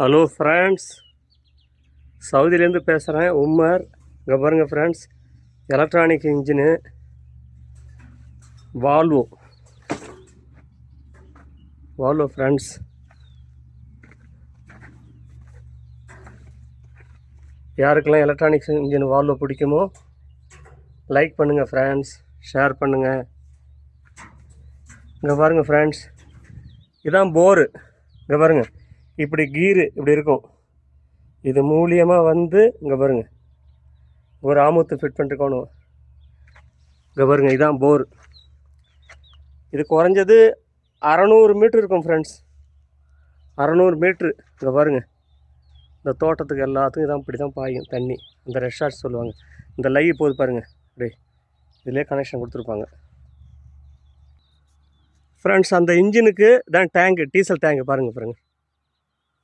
Hello friends, சவுதியிலேருந்து பேசுகிறேன் Umar. இங்கே பாருங்கள் friends, electronic engine Volvo friends. யாருக்கெல்லாம் எலக்ட்ரானிக்ஸ் இன்ஜின் வால்வோ பிடிக்குமோ லைக் பண்ணுங்கள் ஃப்ரெண்ட்ஸ், ஷேர் பண்ணுங்கள். இங்கே பாருங்கள் ஃப்ரெண்ட்ஸ், இதுதான் போரு. இங்கே பாருங்கள், இப்படி கீரு இப்படி இருக்கும். இது மூலியமாக வந்து இங்கே பாருங்கள் ஒரு ஆமுத்து ஃபிட் பண்ணிருக்கணும். இங்கே பாருங்கள், இதுதான் போர். இது குறைஞ்சது 600 மீட்ரு இருக்கும் ஃப்ரெண்ட்ஸ், 600 மீட்ரு. இங்கே பாருங்கள், இந்த தோட்டத்துக்கு எல்லாத்துக்கும் இதான் இப்படி தான் பாயும் தண்ணி. இந்த ரெஷார்ட் சொல்லுவாங்க. இந்த லை போது பாருங்கள், அப்படியே இதிலே கனெக்ஷன் கொடுத்துருப்பாங்க ஃப்ரெண்ட்ஸ். அந்த இன்ஜினுக்கு தான் டேங்கு, டீசல் டேங்கு பாருங்கள்.